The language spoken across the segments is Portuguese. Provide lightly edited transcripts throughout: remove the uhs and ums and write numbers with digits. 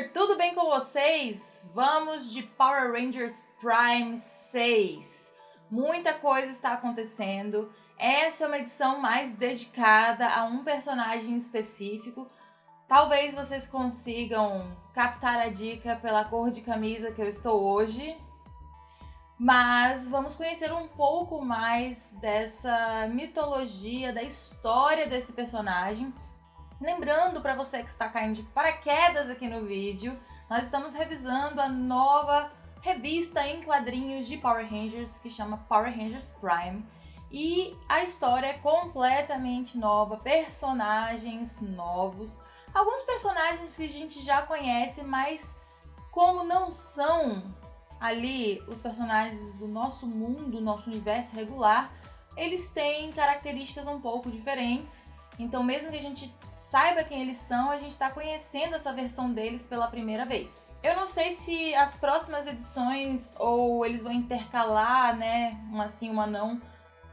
Ranger, tudo bem com vocês? Vamos de Power Rangers Prime 6. Muita coisa está acontecendo. Essa é uma edição mais dedicada a um personagem específico. Talvez vocês consigam captar a dica pela cor de camisa que eu estou hoje. Mas vamos conhecer um pouco mais dessa mitologia, da história desse personagem. Lembrando para você que está caindo de paraquedas aqui no vídeo, nós estamos revisando a nova revista em quadrinhos de Power Rangers que chama Power Rangers Prime. E a história é completamente nova, personagens novos, alguns personagens que a gente já conhece, mas como não são ali os personagens do nosso mundo, nosso universo regular, eles têm características um pouco diferentes. Então, mesmo que a gente saiba quem eles são, a gente está conhecendo essa versão deles pela primeira vez. Eu não sei se as próximas edições, ou eles vão intercalar, né, uma sim, uma não,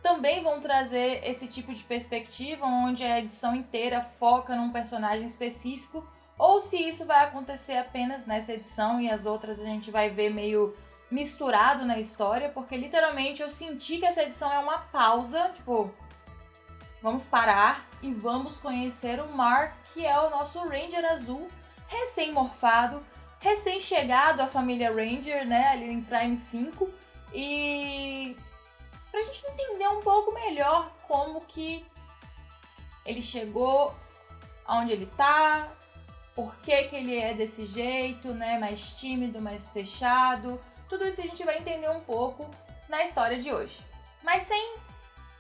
também vão trazer esse tipo de perspectiva, onde a edição inteira foca num personagem específico, ou se isso vai acontecer apenas nessa edição e as outras a gente vai ver meio misturado na história, porque literalmente eu senti que essa edição é uma pausa, tipo, vamos parar e vamos conhecer o Mark, que é o nosso Ranger azul, recém-morfado, recém-chegado à família Ranger, né, ali em Prime 5, e pra gente entender um pouco melhor como que ele chegou, aonde ele tá, por que que ele é desse jeito, né, mais tímido, mais fechado, tudo isso a gente vai entender um pouco na história de hoje. Mas sem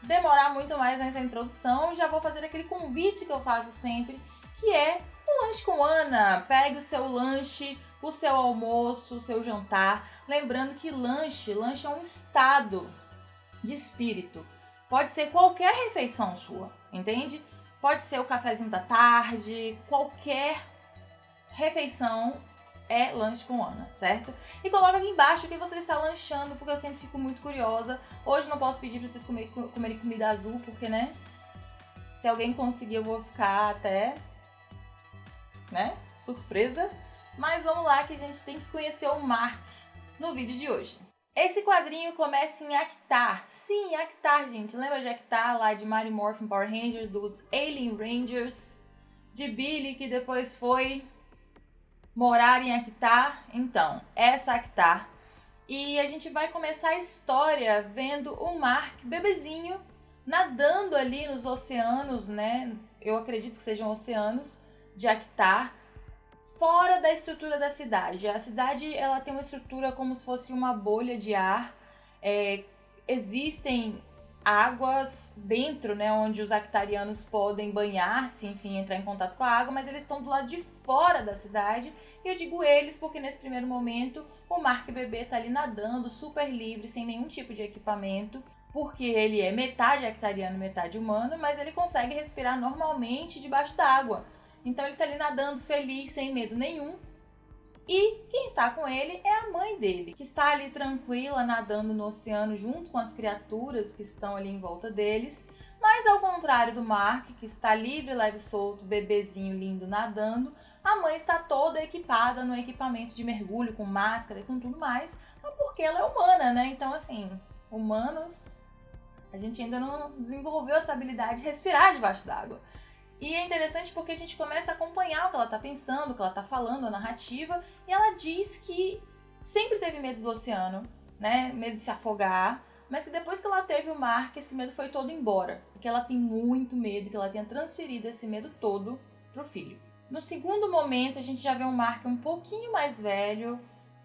demorar muito mais nessa introdução, já vou fazer aquele convite que eu faço sempre, que é o Lanche com Ana. Pegue o seu lanche, o seu almoço, o seu jantar. Lembrando que lanche é um estado de espírito. Pode ser qualquer refeição sua, entende? Pode ser o cafezinho da tarde, qualquer refeição é Lanche com Ana, certo? E coloca aqui embaixo o que você está lanchando, porque eu sempre fico muito curiosa. Hoje não posso pedir pra vocês comerem comida azul, porque, né? Se alguém conseguir, eu vou ficar até, né? Surpresa. Mas vamos lá que a gente tem que conhecer o Mark no vídeo de hoje. Esse quadrinho começa em Actar. Sim, Actar, gente. Lembra de Actar lá de Mighty Morphin Power Rangers, dos Alien Rangers, de Billy, que depois foi morar em Actar? Então, essa Actar. E a gente vai começar a história vendo o Mark, bebezinho, nadando ali nos oceanos, né? Eu acredito que sejam oceanos de Actar, fora da estrutura da cidade. A cidade, ela tem uma estrutura como se fosse uma bolha de ar. Existem águas dentro, né, onde os actarianos podem banhar-se, enfim, entrar em contato com a água, mas eles estão do lado de fora da cidade. E eu digo eles porque nesse primeiro momento o Mark bebê tá ali nadando super livre, sem nenhum tipo de equipamento, porque ele é metade actariano, metade humano, mas ele consegue respirar normalmente debaixo d'água. Então ele tá ali nadando feliz, sem medo nenhum. E quem está com ele é a mãe dele, que está ali tranquila, nadando no oceano junto com as criaturas que estão ali em volta deles. Mas ao contrário do Mark, que está livre, leve e solto, bebezinho lindo nadando, a mãe está toda equipada no equipamento de mergulho, com máscara e com tudo mais, porque ela é humana, né? Então, assim, humanos, a gente ainda não desenvolveu essa habilidade de respirar debaixo d'água. E é interessante porque a gente começa a acompanhar o que ela tá pensando, o que ela tá falando, a narrativa, e ela diz que sempre teve medo do oceano, né? Medo de se afogar, mas que depois que ela teve o Mark, esse medo foi todo embora. E que ela tem muito medo, que ela tenha transferido esse medo todo pro filho. No segundo momento, a gente já vê um Mark um pouquinho mais velho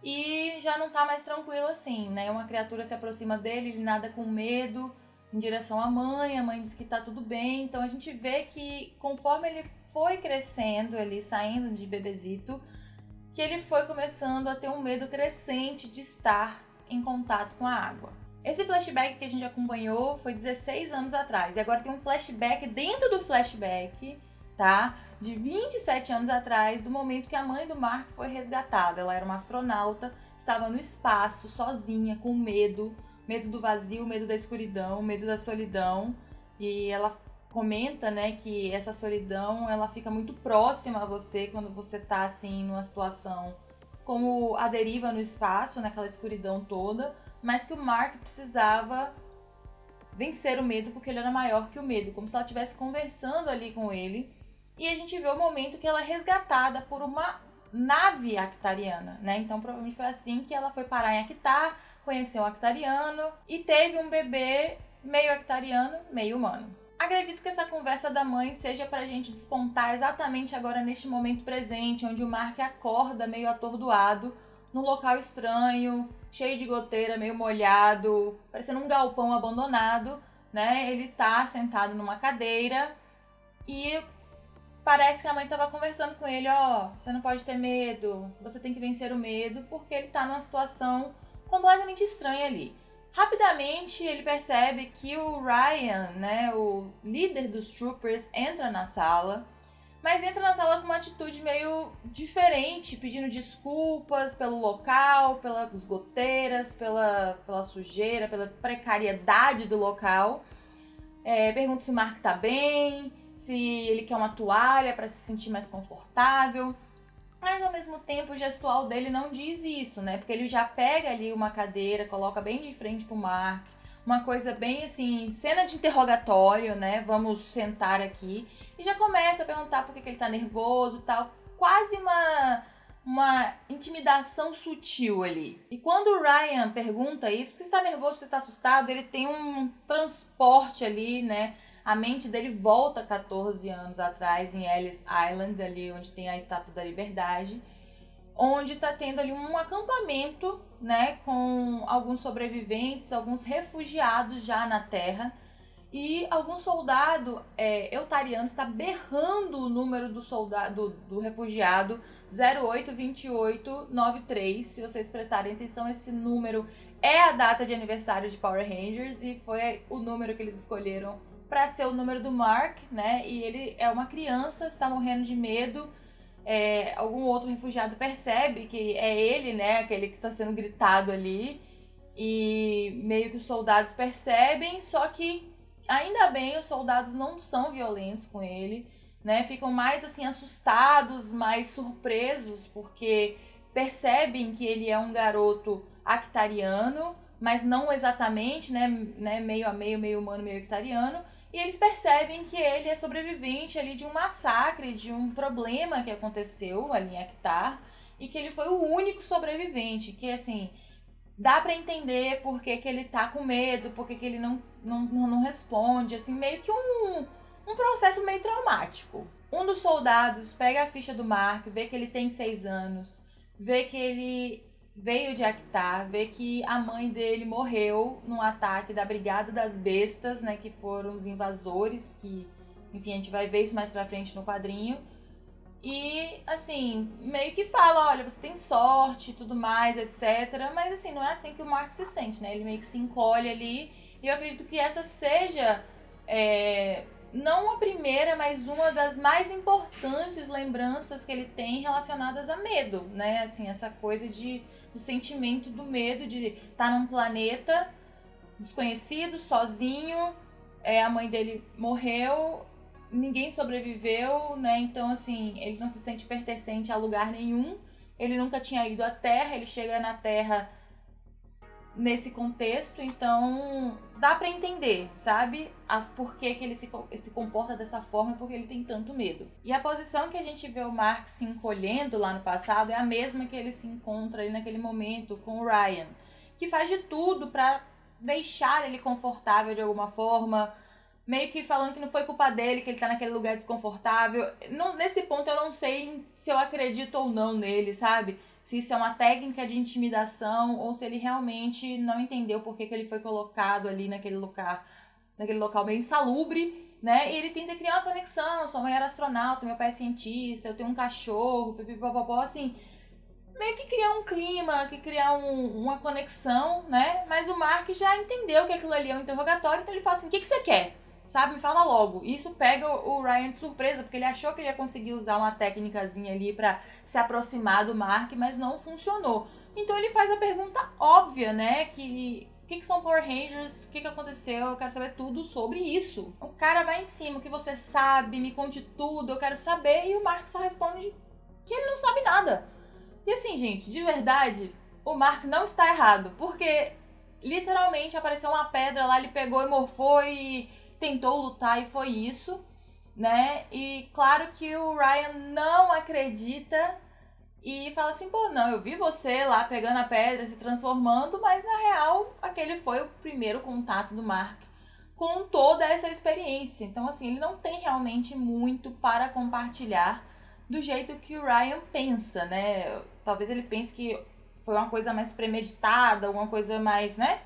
e já não tá mais tranquilo assim, né? Uma criatura se aproxima dele, ele nada com medo em direção à mãe, a mãe diz que tá tudo bem. Então a gente vê que conforme ele foi crescendo ali, saindo de bebezito, que ele foi começando a ter um medo crescente de estar em contato com a água. Esse flashback que a gente acompanhou foi 16 anos atrás, e agora tem um flashback dentro do flashback, tá? De 27 anos atrás, do momento que a mãe do Mark foi resgatada. Ela era uma astronauta, estava no espaço, sozinha, com medo do vazio, medo da escuridão, medo da solidão. E ela comenta, né, que essa solidão, ela fica muito próxima a você quando você tá, assim, numa situação como a deriva no espaço, naquela escuridão toda, mas que o Mark precisava vencer o medo porque ele era maior que o medo, como se ela estivesse conversando ali com ele. E a gente vê o momento que ela é resgatada por uma nave actariana, né? Então provavelmente foi assim que ela foi parar em Actar, conheceu um actariano e teve um bebê meio actariano, meio humano. Acredito que essa conversa da mãe seja pra gente despontar exatamente agora neste momento presente, onde o Mark acorda meio atordoado, num local estranho, cheio de goteira, meio molhado, parecendo um galpão abandonado, né? Ele tá sentado numa cadeira e parece que a mãe tava conversando com ele, ó, você não pode ter medo, você tem que vencer o medo, porque ele tá numa situação completamente estranha ali. Rapidamente ele percebe que o Ryan, né, o líder dos Troopers, entra na sala, mas entra na sala com uma atitude meio diferente, pedindo desculpas pelo local, pelas goteiras, pela sujeira, pela precariedade do local. Pergunta se o Mark tá bem, se ele quer uma toalha para se sentir mais confortável. Mas ao mesmo tempo o gestual dele não diz isso, né? Porque ele já pega ali uma cadeira, coloca bem de frente pro Mark. Uma coisa bem assim, cena de interrogatório, né? Vamos sentar aqui. E já começa a perguntar por que ele tá nervoso e tal. Quase uma intimidação sutil ali. E quando o Ryan pergunta isso, por que você tá nervoso, você tá assustado? Ele tem um transporte ali, né? A mente dele volta 14 anos atrás em Ellis Island, ali onde tem a Estátua da Liberdade, onde tá tendo ali um acampamento, né, com alguns sobreviventes, alguns refugiados já na Terra, e algum soldado eutariano está berrando o número do refugiado 082893. Se vocês prestarem atenção, esse número é a data de aniversário de Power Rangers e foi o número que eles escolheram para ser o número do Mark, né? E ele é uma criança, está morrendo de medo. Algum outro refugiado percebe que é ele, né? Aquele que está sendo gritado ali. E meio que os soldados percebem, só que ainda bem os soldados não são violentos com ele, né? Ficam mais assim assustados, mais surpresos, porque percebem que ele é um garoto actariano, mas não exatamente, né? Meio a meio, meio humano, meio actariano. E eles percebem que ele é sobrevivente ali de um massacre, de um problema que aconteceu ali em Actar, e que ele foi o único sobrevivente, que assim, dá pra entender por que ele tá com medo, por que ele não responde, assim, meio que um processo meio traumático. Um dos soldados pega a ficha do Mark, vê que ele tem 6 anos, vê que ele veio de Actar, vê que a mãe dele morreu num ataque da Brigada das Bestas, né, que foram os invasores, que, enfim, a gente vai ver isso mais pra frente no quadrinho. E, assim, meio que fala, olha, você tem sorte e tudo mais, etc. Mas, assim, não é assim que o Mark se sente, né? Ele meio que se encolhe ali. E eu acredito que essa seja, não a primeira, mas uma das mais importantes lembranças que ele tem relacionadas a medo, né? Assim, essa coisa do sentimento do medo de estar num planeta desconhecido, sozinho. A mãe dele morreu, ninguém sobreviveu, né? Então, assim, ele não se sente pertencente a lugar nenhum. Ele nunca tinha ido à Terra, ele chega na Terra nesse contexto, então dá pra entender, sabe? Por que ele se comporta dessa forma e por que ele tem tanto medo. E a posição que a gente vê o Mark se encolhendo lá no passado é a mesma que ele se encontra ali naquele momento com o Ryan, que faz de tudo pra deixar ele confortável de alguma forma, meio que falando que não foi culpa dele, que ele tá naquele lugar desconfortável. Nesse ponto eu não sei se eu acredito ou não nele, sabe? Se isso é uma técnica de intimidação ou se ele realmente não entendeu por que ele foi colocado ali naquele local bem insalubre, né? E ele tenta criar uma conexão. Sua mãe era astronauta, meu pai é cientista, eu tenho um cachorro, pipipopopó, assim, meio que criar um clima, que criar uma conexão, né? Mas o Mark já entendeu que aquilo ali é um interrogatório, então ele fala assim, o que você quer? Sabe, me fala logo. Isso pega o Ryan de surpresa, porque ele achou que ele ia conseguir usar uma técnicazinha ali pra se aproximar do Mark, mas não funcionou. Então ele faz a pergunta óbvia, né? Que O que são Power Rangers? O que aconteceu? Eu quero saber tudo sobre isso. O cara vai em cima, o que você sabe, me conte tudo, eu quero saber. E o Mark só responde que ele não sabe nada. E assim, gente, de verdade, o Mark não está errado, porque literalmente apareceu uma pedra lá, ele pegou e morfou e tentou lutar e foi isso, né? E claro que o Ryan não acredita e fala assim, pô, não, eu vi você lá pegando a pedra, se transformando, mas na real, aquele foi o primeiro contato do Mark com toda essa experiência. Então, assim, ele não tem realmente muito para compartilhar do jeito que o Ryan pensa, né? Talvez ele pense que foi uma coisa mais premeditada, uma coisa mais, né,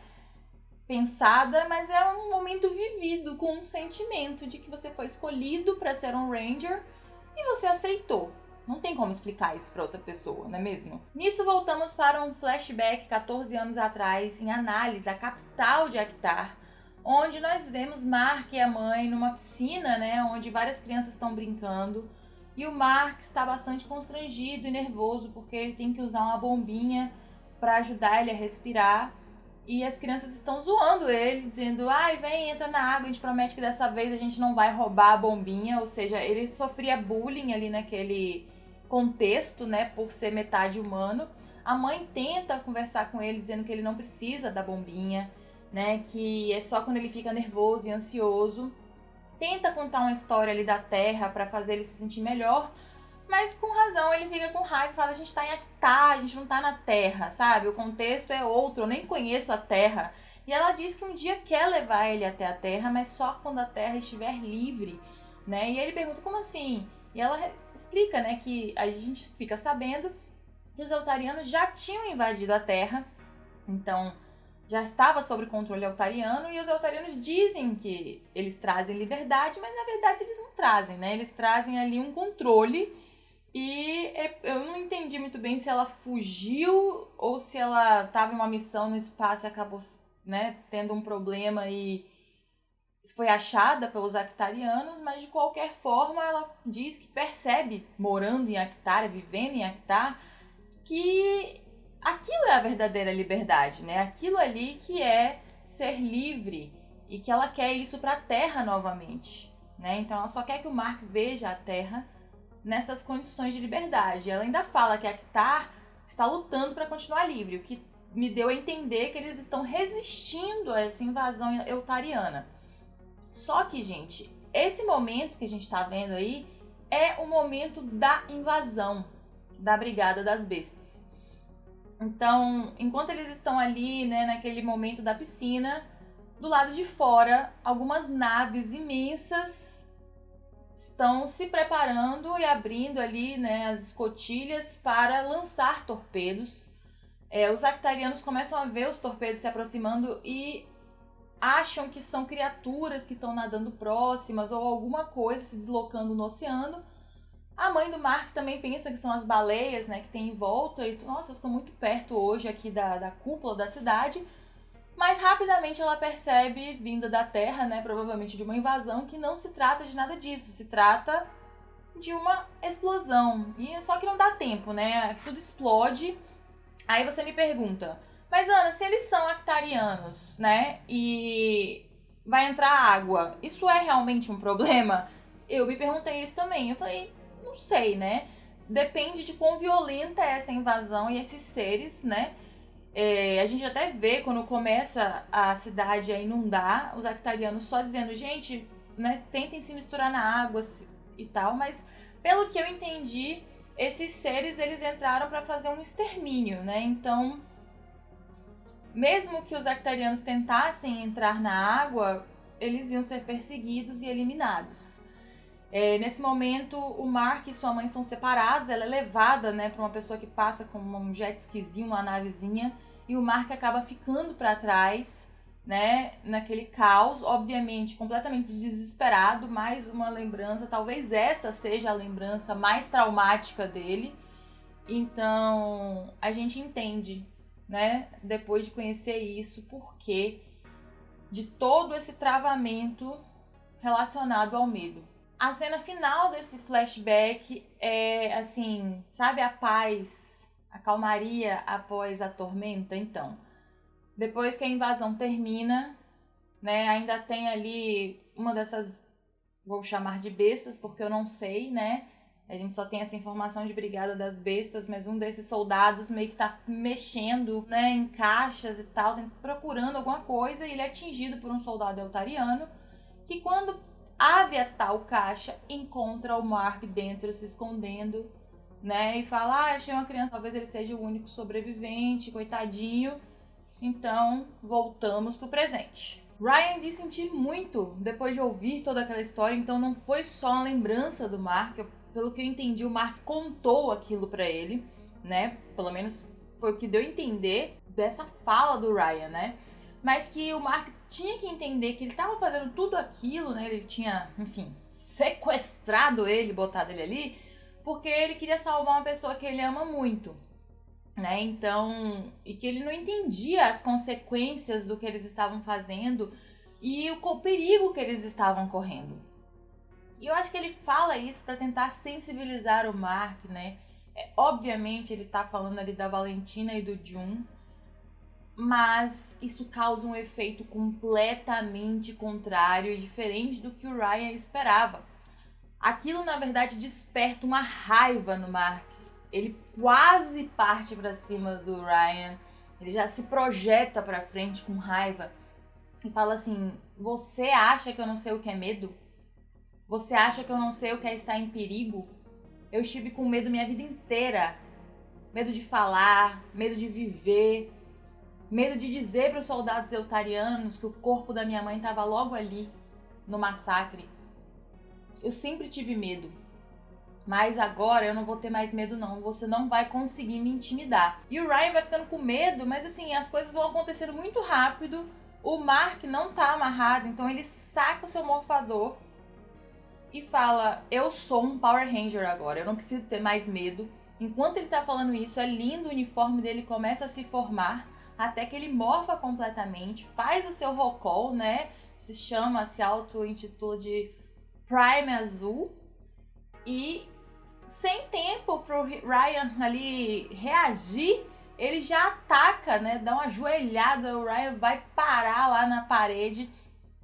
pensada, mas é um momento vivido com um sentimento de que você foi escolhido para ser um Ranger e você aceitou. Não tem como explicar isso para outra pessoa, não é mesmo? Nisso voltamos para um flashback 14 anos atrás, em Análise, a capital de Actar, onde nós vemos Mark e a mãe numa piscina, né, onde várias crianças estão brincando, e o Mark está bastante constrangido e nervoso porque ele tem que usar uma bombinha para ajudar ele a respirar. E as crianças estão zoando ele, dizendo, ai, vem, entra na água, a gente promete que dessa vez a gente não vai roubar a bombinha. Ou seja, ele sofria bullying ali naquele contexto, né, por ser metade humano. A mãe tenta conversar com ele, dizendo que ele não precisa da bombinha, né, que é só quando ele fica nervoso e ansioso. Tenta contar uma história ali da Terra para fazer ele se sentir melhor, mas com razão ele fica com raiva e fala, a gente tá em Actar, a gente não tá na Terra, sabe? O contexto é outro, eu nem conheço a Terra. E ela diz que um dia quer levar ele até a Terra, mas só quando a Terra estiver livre, né? E ele pergunta, como assim? E ela explica, né, que a gente fica sabendo que os Eltarianos já tinham invadido a Terra, então já estava sob controle Eltariano, e os Eltarianos dizem que eles trazem liberdade, mas na verdade eles não trazem, né? Eles trazem ali um controle. E eu não entendi muito bem se ela fugiu ou se ela estava em uma missão no espaço e acabou, né, tendo um problema e foi achada pelos Actarianos, mas de qualquer forma ela diz que percebe, morando em Actar, vivendo em Actar, que aquilo é a verdadeira liberdade, né? Aquilo ali que é ser livre e que ela quer isso para a Terra novamente, né? Então ela só quer que o Mark veja a Terra nessas condições de liberdade. Ela ainda fala que a Actar está lutando para continuar livre, o que me deu a entender que eles estão resistindo a essa invasão eltariana. Só que, gente, esse momento que a gente está vendo aí é o momento da invasão da Brigada das Bestas. Então, enquanto eles estão ali, né, naquele momento da piscina, do lado de fora, algumas naves imensas estão se preparando e abrindo ali, né, as escotilhas para lançar torpedos. Os Actarianos começam a ver os torpedos se aproximando e acham que são criaturas que estão nadando próximas ou alguma coisa se deslocando no oceano. A mãe do Mark também pensa que são as baleias, né, que tem em volta. E, nossa, estão muito perto hoje aqui da cúpula da cidade. Mas rapidamente ela percebe, vinda da Terra, né, provavelmente de uma invasão, que não se trata de nada disso. Se trata de uma explosão. E só que não dá tempo, né? Tudo explode. Aí você me pergunta, mas Ana, se eles são actarianos, né, e vai entrar água, isso é realmente um problema? Eu me perguntei isso também. Eu falei, não sei, né? Depende de quão violenta é essa invasão e esses seres, né? A gente até vê quando começa a cidade a inundar, os actarianos só dizendo, gente, né, tentem se misturar na água e tal, mas pelo que eu entendi, esses seres eles entraram para fazer um extermínio, né? Então, mesmo que os actarianos tentassem entrar na água, eles iam ser perseguidos e eliminados. Nesse momento, o Mark e sua mãe são separados, ela é levada, né, para uma pessoa que passa com um jet skizinho, uma navezinha, e o Mark acaba ficando para trás, né, naquele caos, obviamente completamente desesperado. Mais uma lembrança, talvez essa seja a lembrança mais traumática dele. Então a gente entende, né, depois de conhecer isso, porque de todo esse travamento relacionado ao medo. A cena final desse flashback é assim, sabe, a paz, a calmaria após a tormenta? Então, Depois que a invasão termina, né, ainda tem ali uma dessas, vou chamar de bestas, porque eu não sei, né? A gente só tem essa informação de Brigada das Bestas, mas um desses soldados meio que tá mexendo, né, em caixas e tal, procurando alguma coisa, e ele é atingido por um soldado eltariano, que quando abre a tal caixa, encontra o Mark dentro, se escondendo, né, e fala, achei uma criança, talvez ele seja o único sobrevivente, coitadinho. Então, voltamos pro presente. Ryan diz sentir muito depois de ouvir toda aquela história, então não foi só uma lembrança do Mark. Pelo que eu entendi, o Mark contou aquilo pra ele, né? Pelo menos foi o que deu a entender dessa fala do Ryan, né? Mas que o Mark tinha que entender que ele tava fazendo tudo aquilo, né? Ele tinha, enfim, sequestrado ele, botado ele ali, porque ele queria salvar uma pessoa que ele ama muito. Né? Então, e que ele não entendia as consequências do que eles estavam fazendo e o perigo que eles estavam correndo. E eu acho que ele fala isso para tentar sensibilizar o Mark, né? Obviamente ele tá falando ali da Valentina e do Jun, mas isso causa um efeito completamente contrário e diferente do que o Ryan esperava. Aquilo, na verdade, desperta uma raiva no Mark. Ele quase parte pra cima do Ryan. Ele já se projeta pra frente com raiva e fala assim: você acha que eu não sei o que é medo? Você acha que eu não sei o que é estar em perigo? Eu estive com medo minha vida inteira. Medo de falar, medo de viver, medo de dizer para os soldados eltarianos que o corpo da minha mãe estava logo ali, no massacre. Eu sempre tive medo. Mas agora eu não vou ter mais medo não, você não vai conseguir me intimidar. E o Ryan vai ficando com medo, mas assim, as coisas vão acontecendo muito rápido. O Mark não tá amarrado, então ele saca o seu morfador e fala, eu sou um Power Ranger agora, eu não preciso ter mais medo. Enquanto ele tá falando isso, é lindo, o uniforme dele começa a se formar, até que ele morfa completamente, faz o seu roll call, né? Se auto-intitula de Prime Azul. E sem tempo pro Ryan ali reagir, ele já ataca, né? Dá uma joelhada, o Ryan vai parar lá na parede.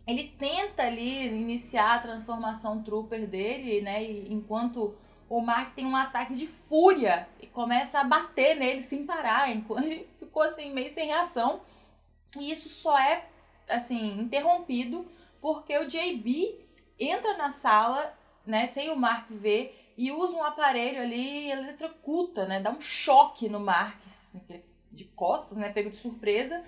Ele tenta ali iniciar a transformação trooper dele, né? E enquanto o Mark tem um ataque de fúria e começa a bater nele sem parar. Ele ficou assim, meio sem reação. E isso só é, assim, interrompido porque o JB entra na sala, né? Sem o Mark ver, e usa um aparelho ali e eletrocuta, né? Dá um choque no Mark, de costas, né? Pego de surpresa.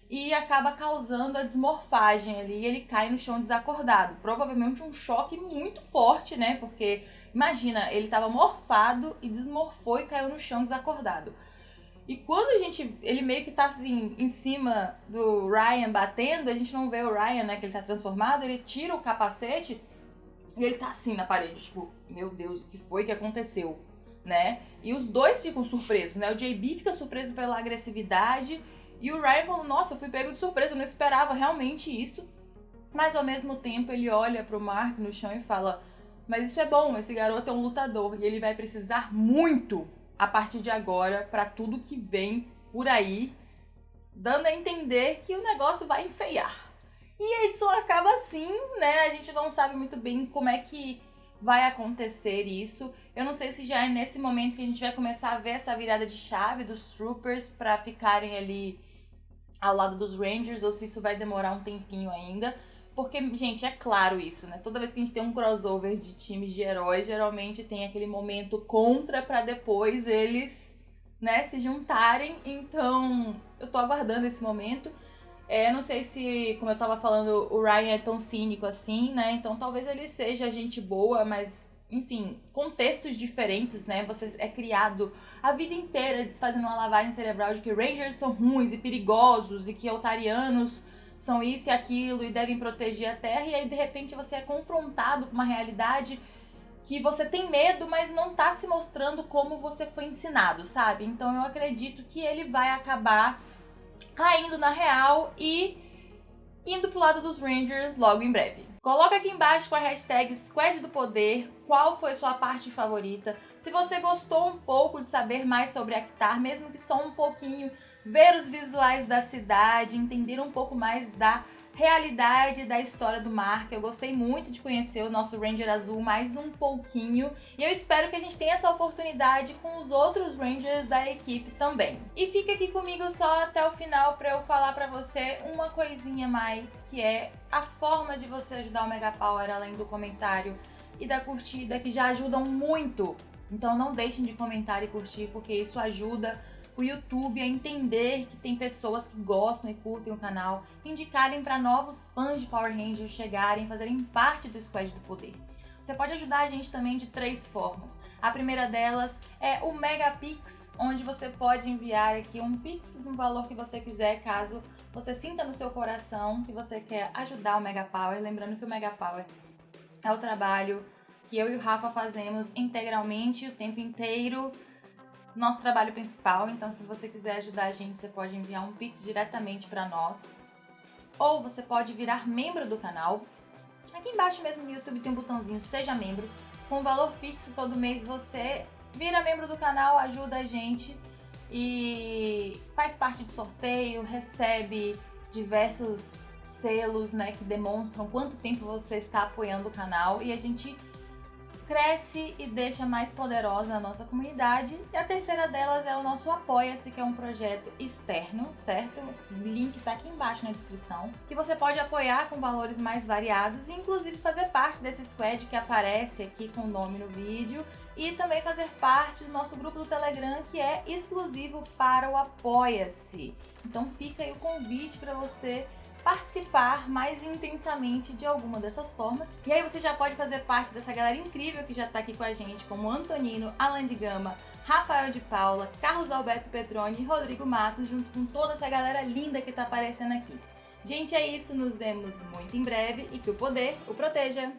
E acaba causando a desmorfagem ali. E ele cai no chão desacordado. Provavelmente um choque muito forte, né? Porque, imagina, ele estava morfado e desmorfou e caiu no chão desacordado. E quando ele meio que tá assim, em cima do Ryan batendo, a gente não vê o Ryan, né? Que ele tá transformado, ele tira o capacete e ele tá assim na parede, tipo, meu Deus, o que foi que aconteceu, né? E os dois ficam surpresos, né? O JB fica surpreso pela agressividade e o Ryan fala, nossa, eu fui pego de surpresa, eu não esperava realmente isso. Mas ao mesmo tempo ele olha pro Mark no chão e fala, mas isso é bom, esse garoto é um lutador e ele vai precisar muito a partir de agora pra tudo que vem por aí, dando a entender que o negócio vai enfeiar. E a edição acaba assim, né? A gente não sabe muito bem como é que vai acontecer isso. Eu não sei se já é nesse momento que a gente vai começar a ver essa virada de chave dos Troopers pra ficarem ali ao lado dos Rangers, ou se isso vai demorar um tempinho ainda. Porque, gente, é claro isso, né? Toda vez que a gente tem um crossover de times de heróis, geralmente tem aquele momento contra pra depois eles, né, se juntarem. Então, eu tô aguardando esse momento. Eu não sei se, como eu tava falando, o Ryan é tão cínico assim, né? Então talvez ele seja gente boa, mas, enfim, contextos diferentes, né? Você é criado a vida inteira fazendo uma lavagem cerebral de que Rangers são ruins e perigosos e que Eltarianos são isso e aquilo e devem proteger a Terra. E aí, de repente, você é confrontado com uma realidade que você tem medo, mas não tá se mostrando como você foi ensinado, sabe? Então eu acredito que ele vai acabar caindo na real e indo pro lado dos Rangers logo em breve. Coloca aqui embaixo com a hashtag Squad do Poder qual foi sua parte favorita. Se você gostou um pouco de saber mais sobre Actar, mesmo que só um pouquinho, ver os visuais da cidade, entender um pouco mais da realidade da história do Mark. Eu gostei muito de conhecer o nosso Ranger Azul mais um pouquinho e eu espero que a gente tenha essa oportunidade com os outros Rangers da equipe também. E fica aqui comigo só até o final para eu falar para você uma coisinha mais, que é a forma de você ajudar o Mega Power, além do comentário e da curtida, que já ajudam muito. Então não deixem de comentar e curtir, porque isso ajuda o YouTube a entender que tem pessoas que gostam e curtem o canal, indicarem para novos fãs de Power Rangers chegarem, fazerem parte do Squad do Poder. Você pode ajudar a gente também de 3 formas. A primeira delas é o Mega Pix, onde você pode enviar aqui um Pix no valor que você quiser, caso você sinta no seu coração que você quer ajudar o Mega Power. Lembrando que o Mega Power é o trabalho que eu e o Rafa fazemos integralmente, o tempo inteiro, nosso trabalho principal. Então, se você quiser ajudar a gente, você pode enviar um Pix diretamente para nós, ou você pode virar membro do canal. Aqui embaixo mesmo no YouTube tem um botãozinho Seja Membro, com valor fixo. Todo mês você vira membro do canal, ajuda a gente e faz parte de sorteio, recebe diversos selos, né, que demonstram quanto tempo você está apoiando o canal, e a gente cresce e deixa mais poderosa a nossa comunidade. E a terceira delas é o nosso Apoia-se, que é um projeto externo, certo? O link tá aqui embaixo na descrição, que você pode apoiar com valores mais variados e inclusive fazer parte desse squad que aparece aqui com o nome no vídeo, e também fazer parte do nosso grupo do Telegram, que é exclusivo para o Apoia-se. Então fica aí o convite para você participar mais intensamente de alguma dessas formas. E aí você já pode fazer parte dessa galera incrível que já tá aqui com a gente, como Antonino, Alan de Gama, Rafael de Paula, Carlos Alberto Petroni e Rodrigo Matos, junto com toda essa galera linda que tá aparecendo aqui. Gente, é isso, nos vemos muito em breve e que o poder o proteja!